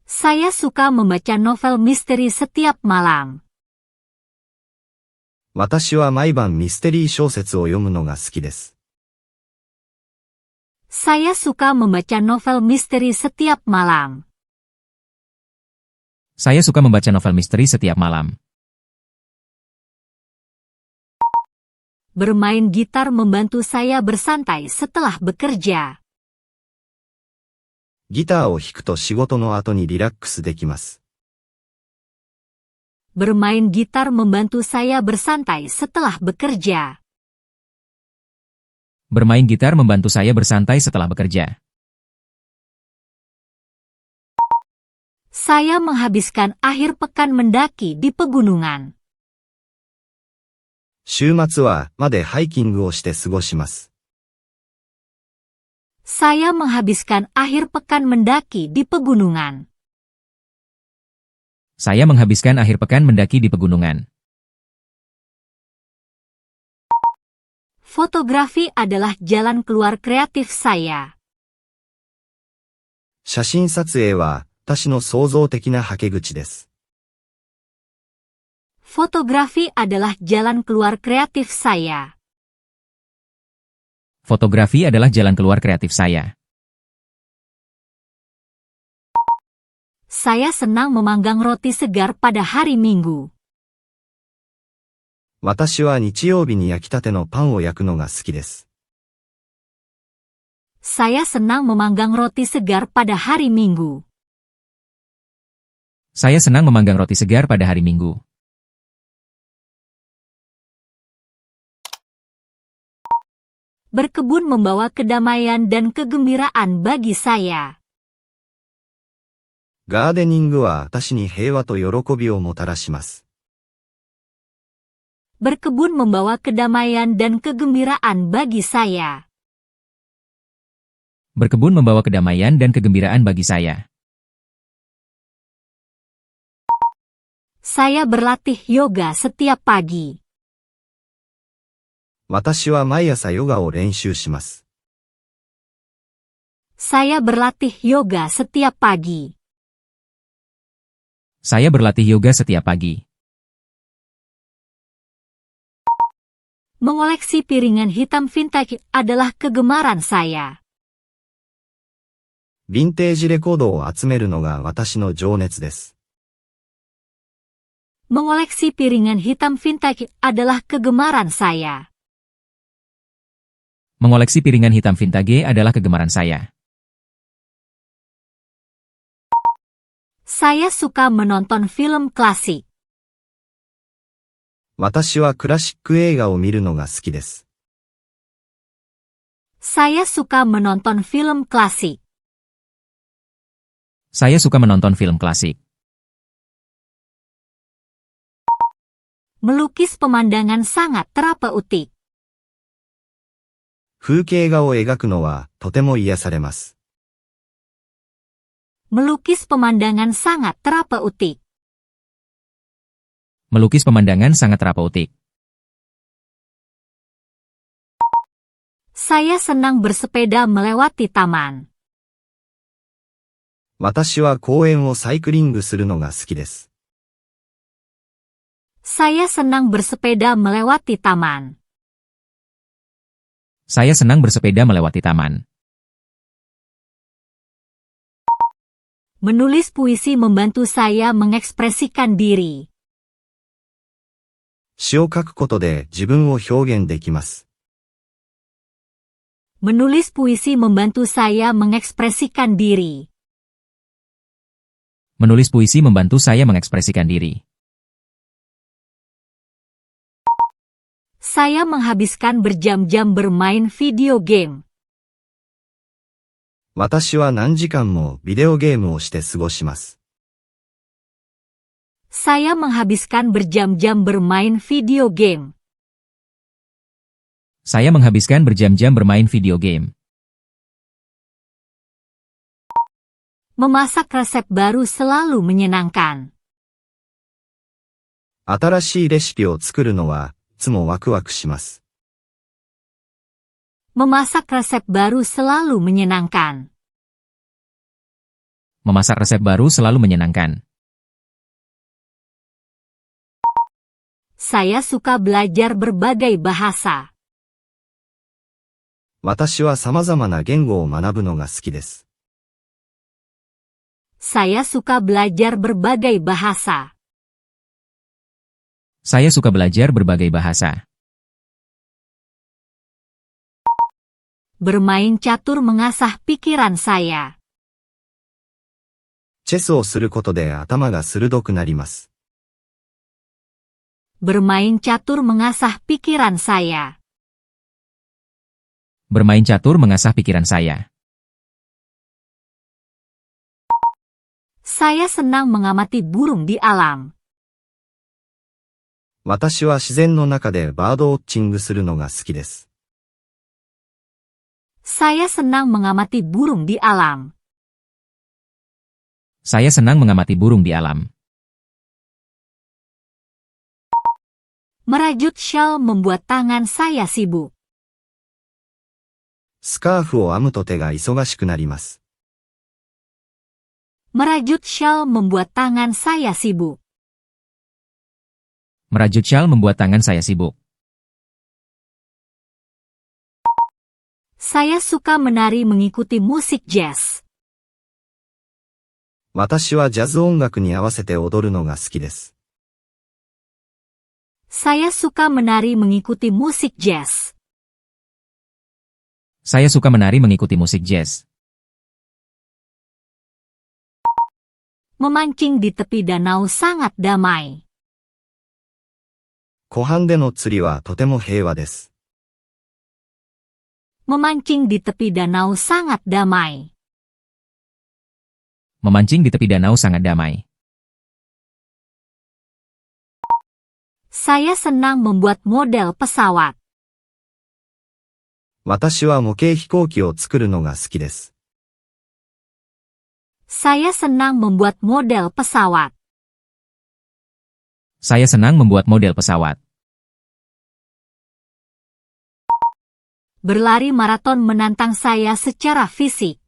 Saya suka membaca novel misteri setiap malam. 私は毎晩ミステリー小説を読むのが好きです。Saya suka membaca novel misteri setiap malam. Saya suka membaca novel misteri setiap malam. Bermain gitar membantu saya bersantai setelah bekerja. ギターを弾くと仕事の後にリラックスできます。Bermain gitar membantu saya bersantai setelah bekerja. Bermain gitar membantu saya bersantai setelah bekerja. Saya menghabiskan akhir pekan mendaki di pegunungan. 週末はまでハイキングをして過ごします。Saya menghabiskan akhir pekan mendaki di pegunungan. Saya menghabiskan akhir pekan mendaki di pegunungan. Fotografi adalah jalan keluar kreatif saya. 写真撮影は私の創造的なはけ口です。Fotografi adalah jalan keluar kreatif saya. Fotografi adalah jalan keluar kreatif saya. Saya senang memanggang roti segar pada hari Minggu. 私は日曜日に焼きたてのパンを焼くのが好きです。Saya senang memanggang roti segar pada hari Minggu. Saya senang memanggang roti segar pada hari Minggu. Berkebun membawa kedamaian dan kegembiraan bagi saya. ガーデニングは私に平和と喜びをもたらします。Berkebun membawa kedamaian dan kegembiraan bagi saya. Berkebun membawa kedamaian dan kegembiraan bagi saya. Saya berlatih yoga setiap pagi. 私は毎朝ヨガを練習します。Saya berlatih yoga setiap pagi. Saya berlatih yoga setiap pagi. Mengoleksi piringan hitam vintage adalah kegemaran saya. ヴィンテージレコードを集めるのが私の情熱です。Mengoleksi piringan hitam vintage adalah kegemaran saya. Mengoleksi piringan hitam vintage adalah kegemaran saya. Saya suka menonton film klasik. 私はクラシック映画を見るのが好きです。Saya suka menonton film klasik. Saya suka menonton film klasik. Melukis pemandangan sangat terapeutik. 風景画を描くのはとても癒されます。Melukis pemandangan sangat terapeutik. Melukis pemandangan sangat terapeutik. Saya senang bersepeda melewati taman. 私は公園をサイクリングするのが好きです。Saya senang bersepeda melewati taman. Saya senang bersepeda melewati taman. Menulis puisi membantu saya mengekspresikan diri. 詩を書くことで自分を表現できます。Menulis puisi membantu saya mengekspresikan diri. Menulis puisi membantu saya mengekspresikan diri. Saya menghabiskan berjam-jam bermain video game. 私は何時間もビデオゲームをして過ごします。Saya menghabiskan berjam-jam bermain video game. Saya menghabiskan berjam-jam bermain video game. Memasak resep baru selalu menyenangkan. 新しいレシピを作るのはいつもワクワクします。Memasak resep baru selalu menyenangkan. Memasak resep baru selalu menyenangkan. Saya suka belajar berbagai bahasa. 私は様々な言語を学ぶのが好きです。Saya suka belajar berbagai bahasa. Saya suka belajar berbagai bahasa. Bermain catur mengasah pikiran saya. チェスをすることで頭が鋭くなります。Bermain catur mengasah pikiran saya. Bermain catur mengasah pikiran saya. Saya senang mengamati burung di alam. 私は自然の中でバードウォッチングするのが好きです。Saya senang mengamati burung di alam. Saya senang mengamati burung di alam. Merajut syal membuat tangan saya sibuk. スカーフを編むと手が忙しくなります。Merajut syal membuat tangan saya sibuk. Merajut syal membuat tangan saya sibuk. Saya suka menari mengikuti musik jazz. 私はジャズ音楽に合わせて踊るのが好きです。Saya suka menari mengikuti musik jazz. Saya suka menari mengikuti musik jazz. Memancing di tepi danau sangat damai. 湖畔での釣りはとても平和です。Memancing di tepi danau sangat damai. Memancing di tepi danau sangat damai. Saya senang membuat model pesawat. 私は模型飛行機を作るのが好きです。Saya senang membuat model pesawat. Saya senang membuat model pesawat. Berlari maraton menantang saya secara fisik.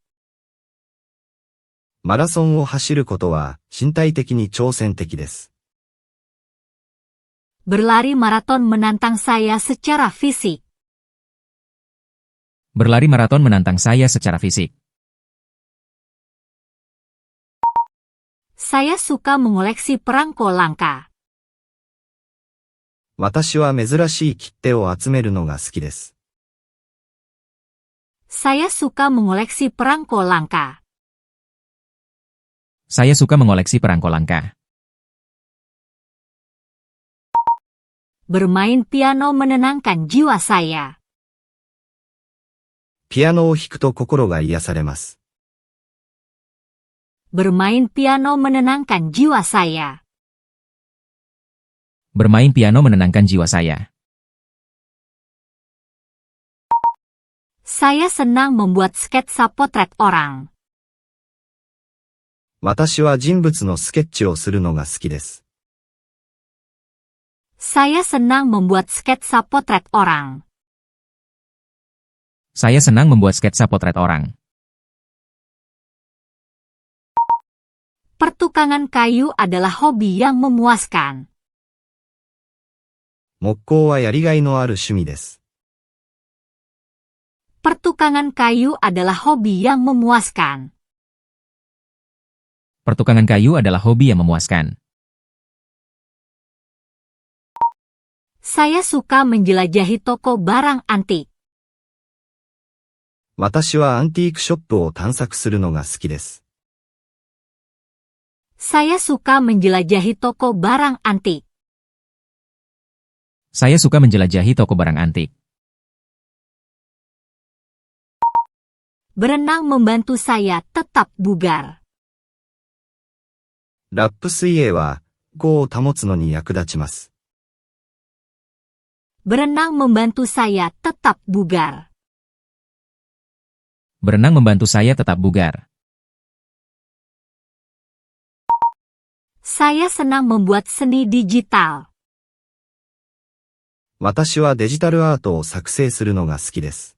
マラソンを走ることは身体的に挑戦的です。Berlari maraton menantang saya secara fisik. Berlari maraton menantang saya secara fisik. Saya suka mengoleksi perangko langka. 私は珍しい切手を集めるのが好きです。Saya suka mengoleksi perangko langka. Saya suka mengoleksi perangko langka. Bermain piano menenangkan jiwa saya. ピアノを弾くと心が癒されます。Bermain piano menenangkan jiwa saya. Bermain piano menenangkan jiwa saya. Saya senang membuat sketsa potret orang. 私は人物のスケッチをするのが好きです。Saya senang membuat sketsa potret orang. Saya senang membuat sketsa potret orang. Pertukangan kayu adalah hobi yang memuaskan. 木工はやりがいのある趣味です。Pertukangan kayu adalah hobi yang memuaskan. Pertukangan kayu adalah hobi yang memuaskan. Saya suka menjelajahi toko barang antik. 私はアンティークショップを探索するのが好きです。Saya suka menjelajahi toko barang antik. Saya suka menjelajahi toko barang antik. Berenang membantu saya tetap bugar. ラップ水泳は、語を保つのに役立ちます。Berenang membantu saya tetap bugar. Berenang membantu saya tetap bugar. Saya senang membuat seni digital. 私はデジタルアートを作成するのが好きです。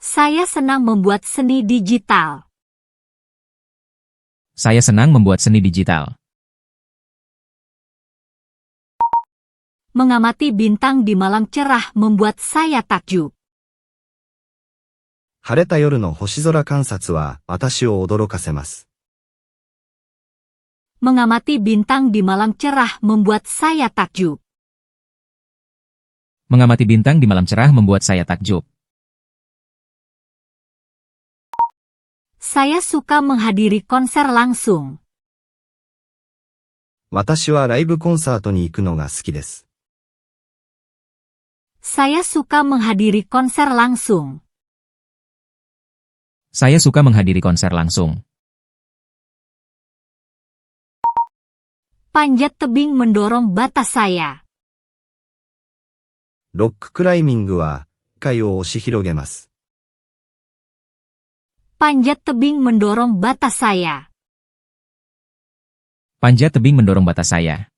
Saya senang membuat seni digital. Saya senang membuat seni digital. Mengamati bintang di malam cerah membuat saya takjub. 晴れた夜の星空観察は私を驚かせます。Mengamati bintang di malam cerah membuat saya takjub. Mengamati bintang di malam cerah membuat saya takjub. Saya suka menghadiri konser langsung. 私はライブコンサートに行くのが好きです。Saya suka menghadiri konser langsung. Saya suka menghadiri konser langsung. Panjat tebing mendorong batas saya. ロッククライミングは界を押し広げます。Panjat tebing mendorong batas saya. Panjat tebing mendorong batas saya.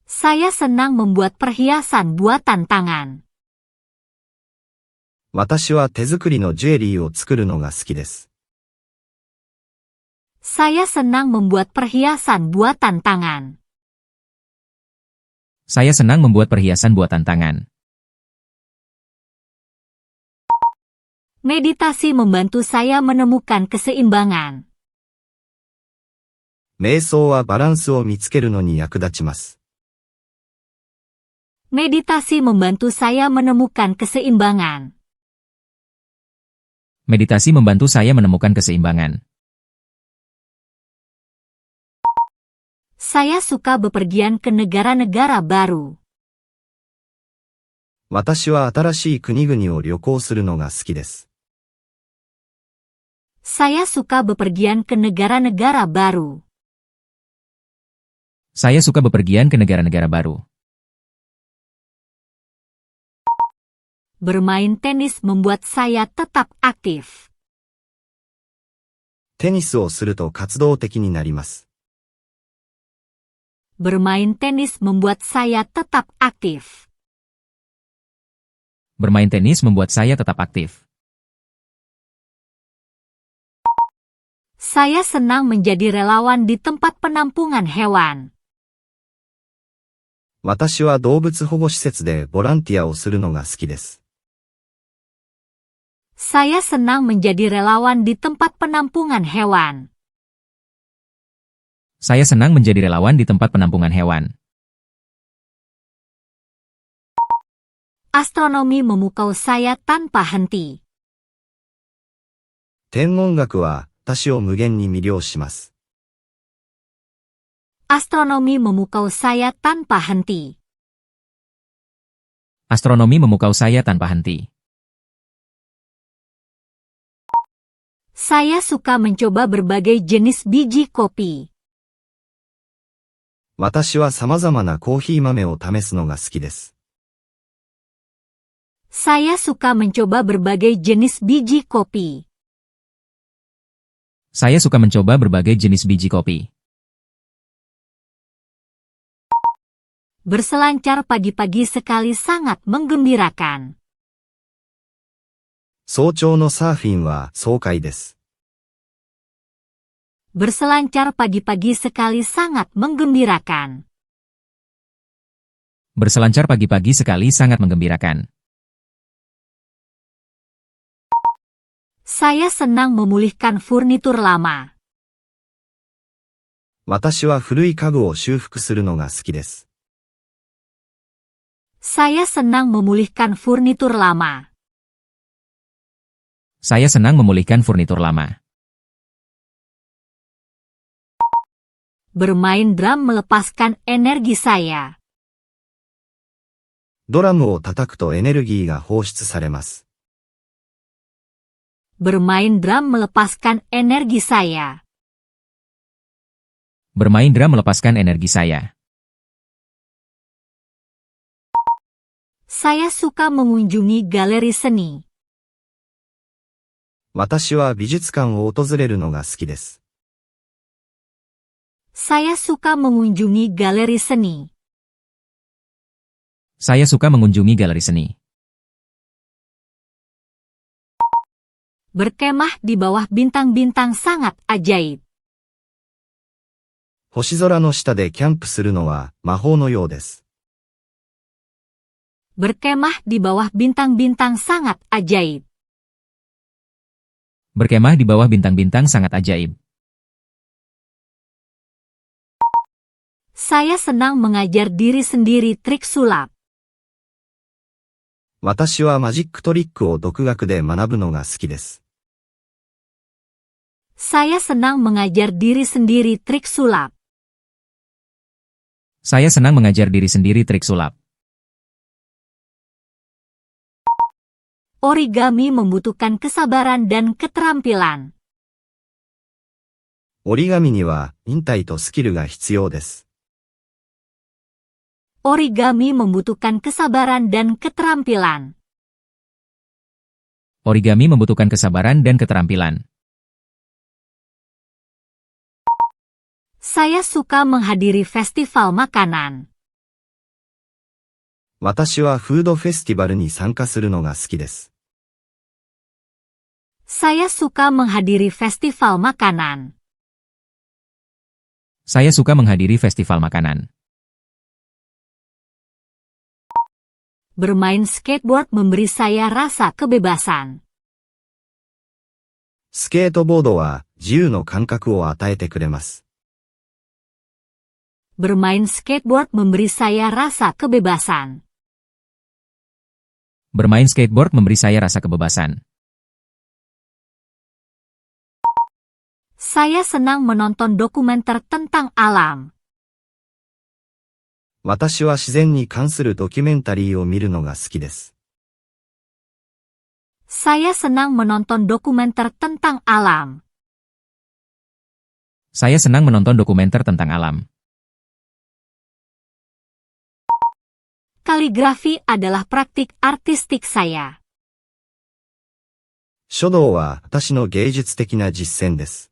Saya senang membuat perhiasan buatan tangan. 私は手作りのジュエリーを作るのが好きです。Saya senang membuat perhiasan buatan tangan. Saya senang membuat perhiasan buatan tangan. Meditasi membantu saya menemukan keseimbangan. 瞑想はバランスを見つけるのに役立ちます。Meditasi membantu saya menemukan keseimbangan. Meditasi membantu saya menemukan keseimbangan. Saya suka bepergian ke negara-negara baru. 私は新しい国々を旅行するのが好きです。Saya suka bepergian ke negara-negara baru. Saya suka bepergian ke negara-negara baru. Bermain tenis membuat saya tetap aktif. テニスをすると活動的になります。Bermain tenis membuat saya tetap aktif. Bermain tenis membuat saya tetap aktif. Saya senang menjadi relawan di tempat penampungan hewan. 私は動物保護施設でボランティアをするのが好きです。Saya senang menjadi relawan di tempat penampungan hewan. Saya senang menjadi relawan di tempat penampungan hewan. Astronomi memukau saya tanpa henti. 天文学は私を無限に魅了します。Astronomi memukau saya tanpa henti. Astronomi memukau saya tanpa henti. Saya suka mencoba berbagai jenis biji kopi. 私は様々なコーヒー豆を試すのが好きです。Saya suka mencoba berbagai jenis biji kopi. Saya suka mencoba berbagai jenis biji kopi. Berselancar pagi-pagi sekali sangat menggembirakan. 早朝のサーフィンは爽快です。Berselancar pagi-pagi sekali sangat menggembirakan. Berselancar pagi-pagi sekali sangat menggembirakan. Saya senang memulihkan furnitur lama. 私は古い家具を修復するのが好きです。Saya senang memulihkan furnitur lama. Saya senang memulihkan furnitur lama. Bermain drum melepaskan energi saya. ドラムを叩くとエネルギーが放出されます。Bermain drum melepaskan energi saya. Bermain drum melepaskan energi saya. Saya suka mengunjungi galeri seni. 私は美術館を訪れるのが好きです。Saya suka mengunjungi galeri seni. Saya suka mengunjungi galeri seni. Berkemah di bawah bintang-bintang sangat ajaib. 星空の下でキャンプするのは魔法のようです。Berkemah di bawah bintang-bintang sangat ajaib. Berkemah di bawah bintang-bintang sangat ajaib. Saya senang mengajar diri sendiri trik sulap. 私はマジックトリックを独学で学ぶのが好きです。Saya senang mengajar diri sendiri trik sulap. Saya senang mengajar diri sendiri trik sulap. Origami membutuhkan kesabaran dan keterampilan. 折り紙には忍耐とスキルが必要です。Origami membutuhkan kesabaran dan keterampilan. Origami membutuhkan kesabaran dan keterampilan. Saya suka menghadiri festival makanan. 私はフードフェスティバルに参加するのが好きです。Saya suka menghadiri festival makanan. Saya suka menghadiri festival makanan. Bermain skateboard memberi saya rasa kebebasan. スケートボードは自由の感覚を与えてくれます。Bermain skateboard memberi saya rasa kebebasan. Bermain skateboard memberi saya rasa kebebasan. Saya senang menonton dokumenter tentang alam. 私は自然に関するドキュメンタリーを見るのが好きです。Saya senang menonton dokumenter tentang alam. Saya senang menonton dokumenter tentang alam. Kaligrafi adalah praktik artistik saya. 書道は私の芸術的な実践です。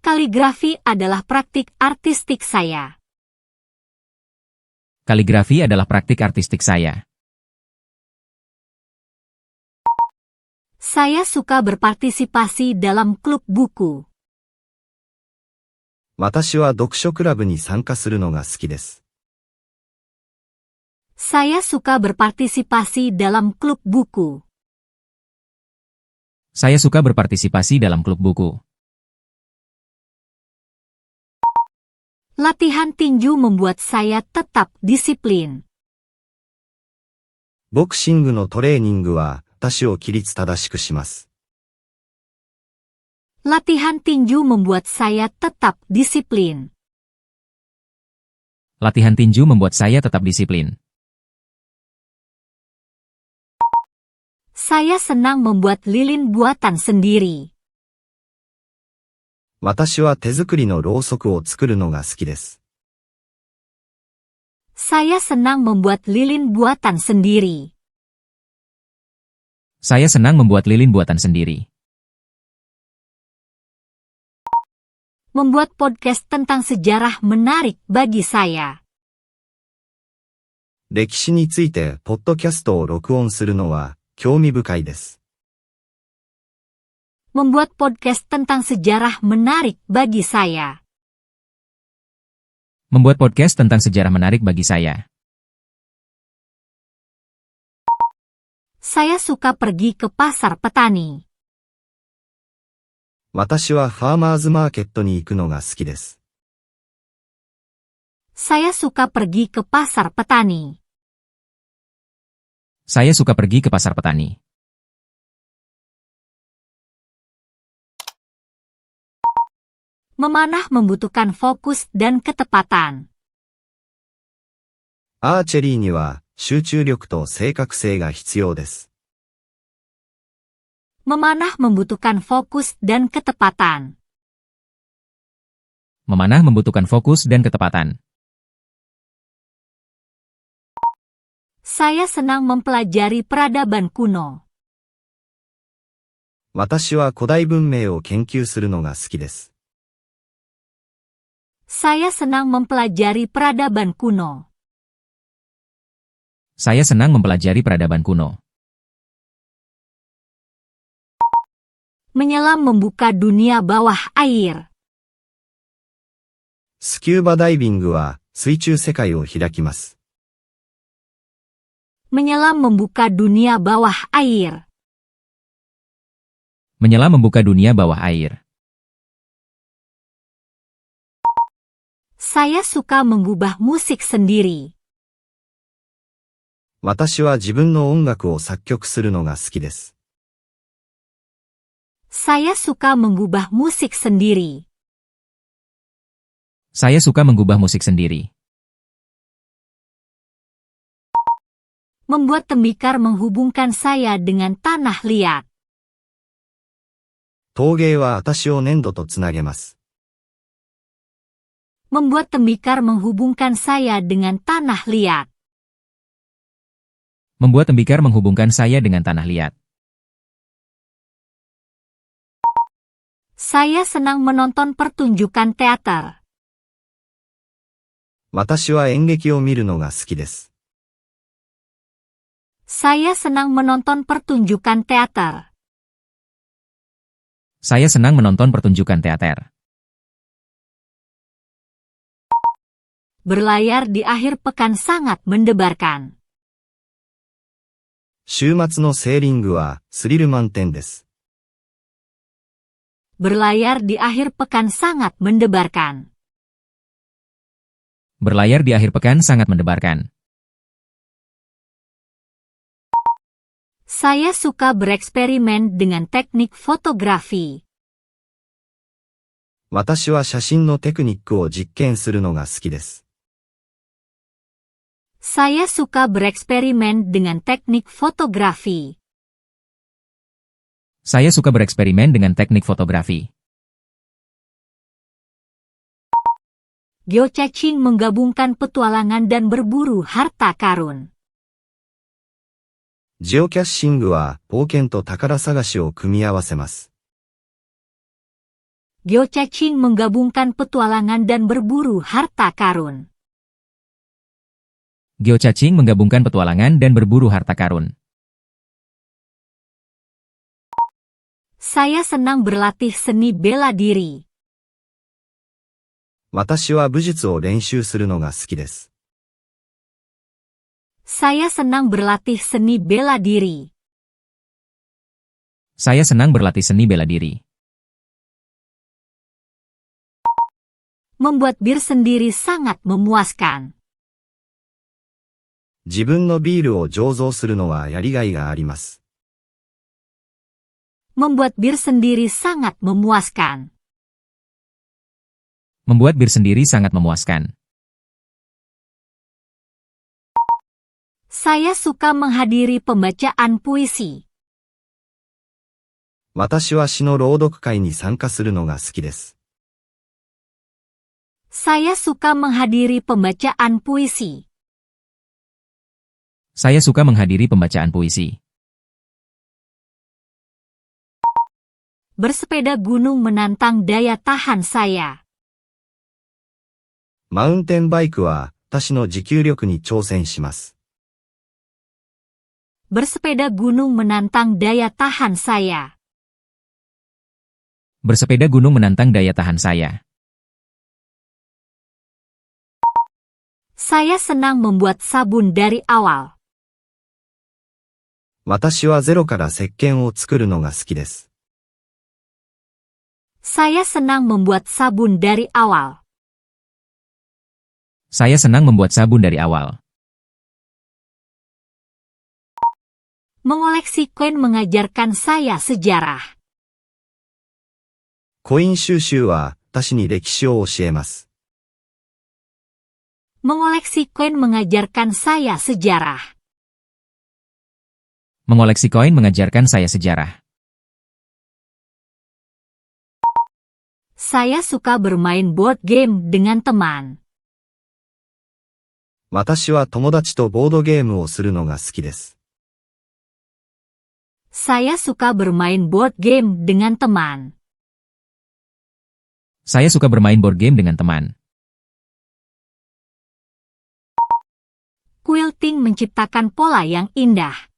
Kaligrafi adalah praktik artistik saya. Kaligrafi adalah praktik artistik saya. Saya suka berpartisipasi dalam klub buku. 私は読書クラブに参加するのが好きです。Saya suka berpartisipasi dalam klub buku. Saya suka berpartisipasi dalam klub buku. Latihan tinju membuat saya tetap disiplin. ボクシングのトレーニングは私を規律正しくします。Latihan tinju membuat saya tetap disiplin. Latihan tinju membuat saya tetap disiplin. Saya senang membuat lilin buatan sendiri. 私は手作りのろうそくを作るのが好きです。Saya senang membuat lilin buatan sendiri. Saya senang membuat lilin buatan sendiri. Membuat podcast tentang sejarah menarik bagi saya. 歴史についてポッドキャストを録音するのは興味深いです。Membuat podcast tentang sejarah menarik bagi saya. Membuat podcast tentang sejarah menarik bagi saya. Saya suka pergi ke pasar petani. 私はファーマーズマーケットに行くのが好きです。Saya suka pergi ke pasar petani. Saya suka pergi ke pasar petani. Memanah membutuhkan fokus dan ketepatan. アーチェリーには集中力と正確性が必要です。Memanah membutuhkan fokus dan ketepatan. Memanah membutuhkan fokus dan ketepatan. Saya senang mempelajari peradaban kuno. 私は古代文明を研究するのが好きです。Saya senang mempelajari peradaban kuno. Saya senang mempelajari peradaban kuno. Menyelam membuka dunia bawah air. スキューバダイビングは水中世界を開きます。Menyelam membuka dunia bawah air. Menyelam membuka dunia bawah air. Saya suka mengubah musik sendiri. 私は自分の音楽を作曲するのが好きです。Saya suka mengubah musik sendiri. Saya suka mengubah musik sendiri. Membuat tembikar menghubungkan saya dengan tanah liat. 陶芸は私を粘土とつなげます。Membuat tembikar menghubungkan saya dengan tanah liat. Membuat tembikar menghubungkan saya dengan tanah liat. Saya senang menonton pertunjukan teater. 私は演劇を見るのが好きです。Saya senang menonton pertunjukan teater. Saya senang menonton pertunjukan teater. Berlayar di akhir pekan sangat mendebarkan. 週末のセーリングはスリル満点です。Berlayar di akhir pekan sangat mendebarkan. Berlayar di akhir pekan sangat mendebarkan. Saya suka bereksperimen dengan teknik fotografi. 私は写真のテクニックを実験するのが好きです。Saya suka bereksperimen dengan teknik fotografi. Saya suka bereksperimen dengan teknik fotografi. Geocaching menggabungkan petualangan dan berburu harta karun. ジオキャッシングは冒険と宝探しを組み合わせます。Geocaching menggabungkan petualangan dan berburu harta karun. Geocaching menggabungkan petualangan dan berburu harta karun. Saya senang berlatih seni bela diri. 私は武術を練習するのが好きです。Saya senang berlatih seni bela diri. Saya senang berlatih seni bela diri. Membuat bir sendiri sangat memuaskan. 自分のビールを醸造するのはやりがいがあります。Membuat bir sendiri sangat memuaskan. Membuat bir sendiri sangat memuaskan. Saya suka menghadiri pembacaan puisi. 私は詩の朗読会に参加するのが好きです。Saya suka menghadiri pembacaan puisi. Saya suka menghadiri pembacaan puisi. Bersepeda gunung menantang daya tahan saya. マウンテンバイクは私の持久力に挑戦します。Bersepeda gunung menantang daya tahan saya. Bersepeda gunung menantang daya tahan saya. Saya senang membuat sabun dari awal. 私はゼロから石鹸を作るのが好きです。Saya senang membuat sabun dari awal. Saya senang membuat sabun dari awal. Mengoleksi koin mengajarkan saya sejarah. コイン収集は私に歴史を教えます。Mengoleksi koin mengajarkan saya sejarah. Mengoleksi koin mengajarkan saya sejarah. Saya suka bermain board game dengan teman. 私は友達とボードゲームをするのが好きです。Saya suka bermain board game dengan teman. Saya suka bermain board game dengan teman. Quilting menciptakan pola yang indah.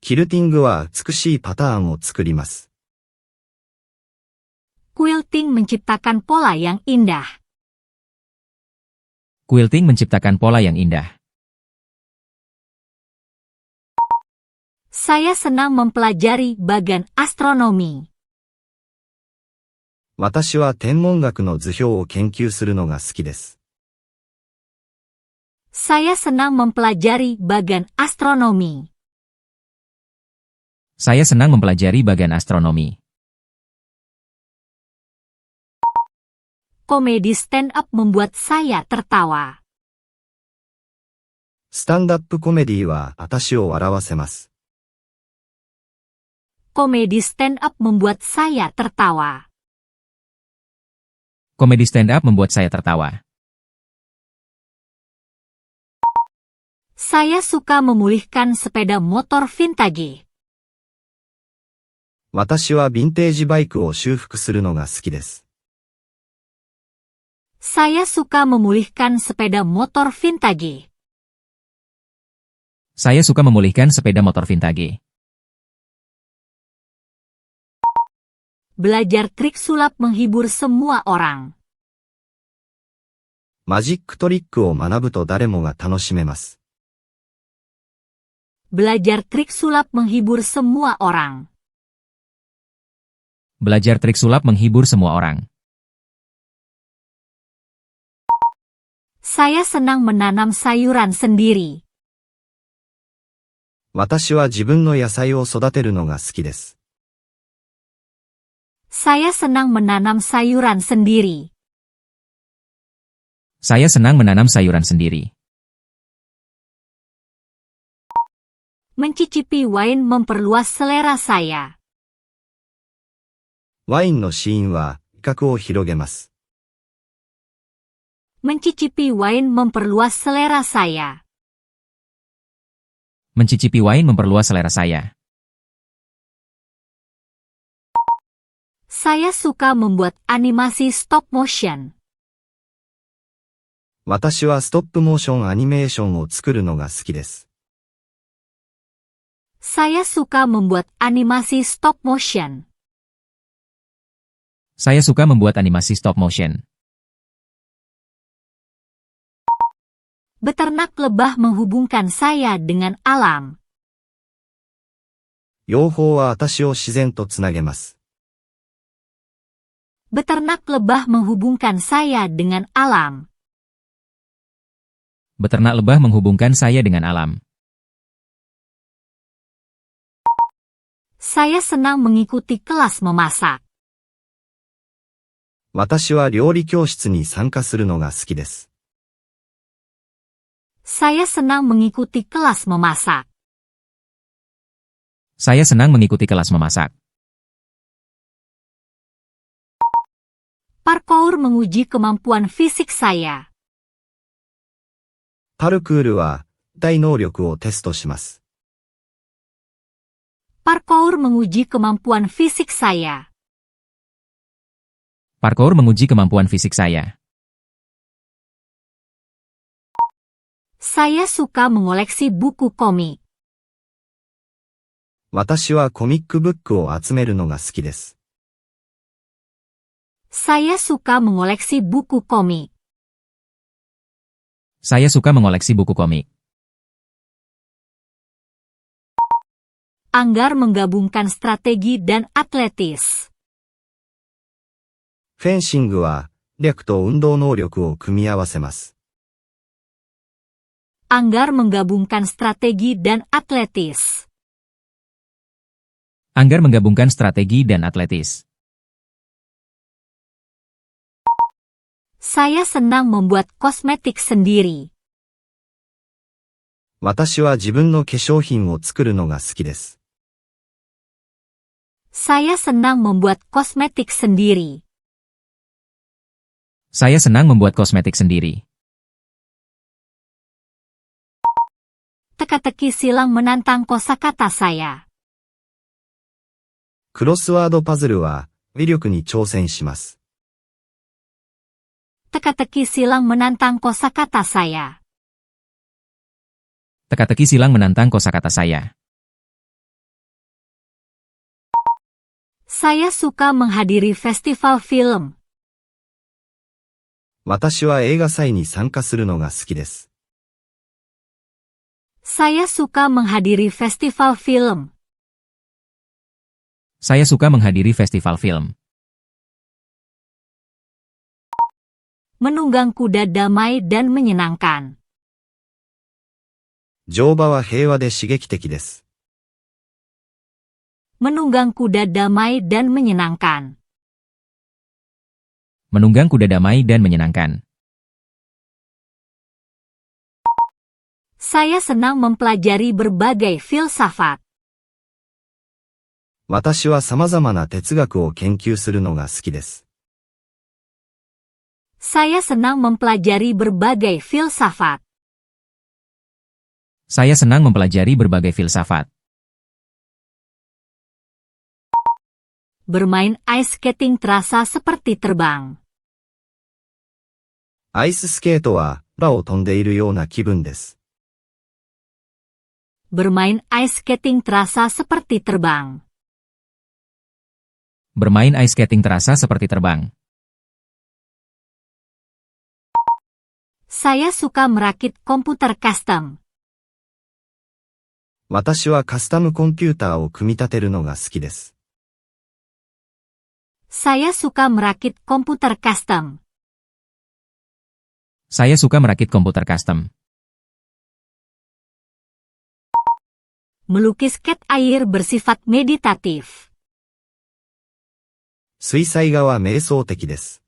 キルティングは美しいパターンを作ります。Quilting menciptakan pola yang indah. Quilting menciptakan pola yang indah. Saya senang mempelajari bagan astronomi. 私は天文学の図表を研究するのが好きです。Saya senang mempelajari bagan astronomi. Saya senang mempelajari bagan astronomi. Komedi stand-up membuat saya tertawa. スタンダップコメディは私を笑わせます。Komedi stand-up membuat saya tertawa. Komedi stand-up membuat saya tertawa. Saya suka memulihkan sepeda motor vintage. 私はヴィンテージバイクを修復するのが好きです。Saya suka memulihkan sepeda motor vintage. Saya suka memulihkan sepeda motor vintage. Belajar trik sulap menghibur semua orang. マジックトリックを学ぶと誰もが楽しめます。Belajar trik sulap menghibur semua orang. Belajar trik sulap menghibur semua orang. Saya senang menanam sayuran sendiri. 私は自分の野菜を育てるのが好きです。Saya senang menanam sayuran sendiri. Saya senang menanam sayuran sendiri. Mencicipi wain memperluas selera saya. ワインの試飲は味覚を広げます。Mencicipi wain memperluas selera saya. Mencicipi wain memperluas selera saya. Saya suka membuat animasi stop motion. 私はストップモーションアニメーションを作るのが好きです。Saya suka membuat animasi stop motion. Saya suka membuat animasi stop motion. Beternak lebah menghubungkan saya dengan alam. 養蜂は私を自然とつなげます。Beternak lebah menghubungkan saya dengan alam. Beternak lebah menghubungkan saya dengan alam. Saya senang mengikuti kelas memasak. 私は料理教室に参加するのが好きです。Saya senang mengikuti kelas memasak. Saya senang mengikuti kelas memasak. Parkour menguji kemampuan fisik saya. パルクールは体能力をテストします。Parkour menguji kemampuan fisik saya. Parkour menguji kemampuan fisik saya. Saya suka mengoleksi buku komik. 私はコミックブックを集めるのが好きです。Saya suka mengoleksi buku komik. Saya suka mengoleksi buku komik. Anggar menggabungkan strategi dan atletis. フェンシングは略と運動能力を組み合わせます。Anggar menggabungkan strategi dan atletis. Anggar menggabungkan strategi dan atletis. Saya senang membuat kosmetik sendiri. 私は自分の化粧品を作るのが好きです。Saya senang membuat kosmetik sendiri. Saya senang membuat kosmetik sendiri. Teka-teki silang menantang kosakata saya. クロスワードパズルは威力に挑戦します。Teka-teki silang menantang kosakata saya. Teka-teki silang menantang kosakata saya. Saya suka menghadiri festival film. 私は映画祭に参加するのが好きです。Saya suka menghadiri festival film. Saya suka menghadiri festival film. Menunggang kuda damai dan menyenangkan. 乗馬は平和で刺激的です。Menunggang kuda damai dan menyenangkan. Menunggang kuda damai dan menyenangkan. Saya senang mempelajari berbagai filsafat. 私は様々な哲学を研究するのが好きです。Saya senang mempelajari berbagai filsafat. Saya senang mempelajari berbagai filsafat. Bermain ice skating terasa seperti terbang. アイススケートは空を飛んでいるような気分です。Bermain ice skating terasa seperti terbang. Bermain ice skating terasa seperti terbang. Saya suka merakit komputer custom. 私はカスタムコンピューターを組み立てるのが好きです。Saya suka merakit komputer custom. Saya suka merakit komputer custom. Melukis cat air bersifat meditatif. 水彩画は瞑想的です。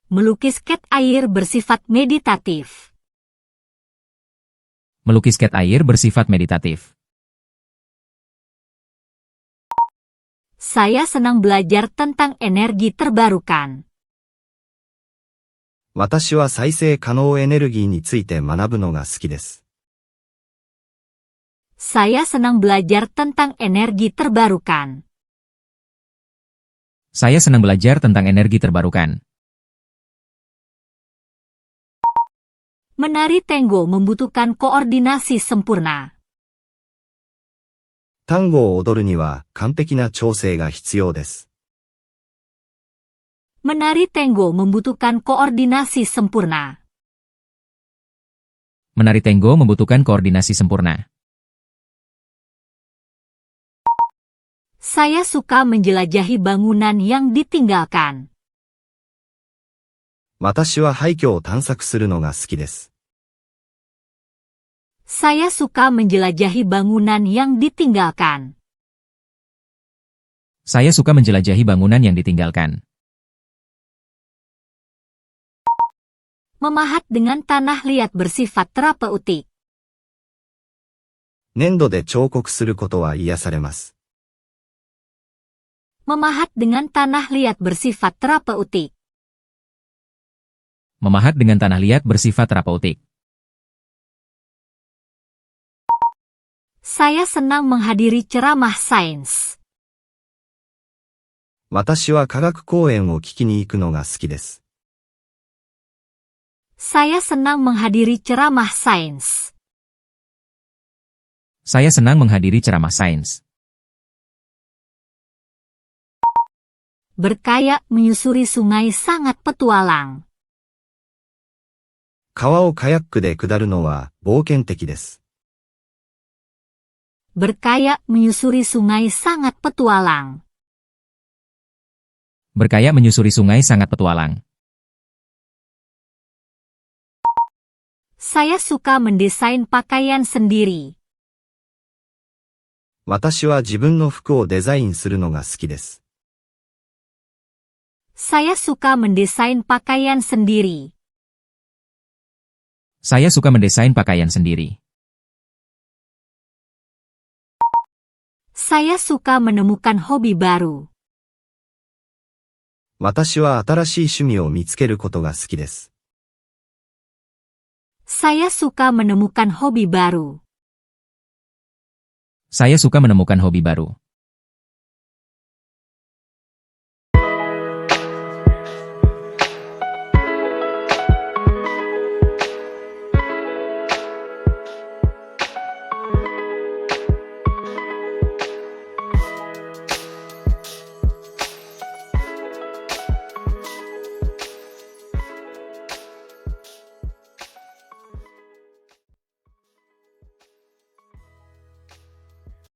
Melukis cat air bersifat meditatif. Melukis cat air bersifat meditatif. Saya senang belajar tentang energi terbarukan. 私は再生可能エネルギーについて学ぶのが好きです。Saya senang belajar tentang energi terbarukan. Saya senang belajar tentang energi terbarukan. Menari tango membutuhkan koordinasi sempurna. タンゴを踊るには完璧な調整が必要です。Menari tango membutuhkan koordinasi sempurna. Menari tango membutuhkan koordinasi sempurna. Saya suka menjelajahi bangunan yang ditinggalkan. 私は廃墟を探索するのが好きです。Saya suka menjelajahi bangunan yang ditinggalkan. Saya suka menjelajahi bangunan yang ditinggalkan. Memahat dengan tanah liat bersifat terapeutik. 粘土で彫刻することは癒されます。Memahat dengan tanah liat bersifat terapeutik. Memahat dengan tanah liat bersifat terapeutik. Saya senang menghadiri ceramah sains. 私は科学講演を聞きに行くのが好きです。Saya senang menghadiri ceramah sains. Saya senang menghadiri ceramah sains. Berkayak menyusuri sungai sangat petualang. 川をカヤックで下るのは冒険的です。Berkayak menyusuri sungai sangat petualang. Berkayak menyusuri sungai sangat petualang. Saya suka mendesain pakaian sendiri. 私は自分の服をデザインするのが好きです。Saya suka mendesain pakaian sendiri. Saya suka mendesain pakaian sendiri. Saya suka menemukan hobi baru. 私は新しい趣味を見つけることが好きです。Saya suka menemukan hobi baru. Saya suka menemukan hobi baru.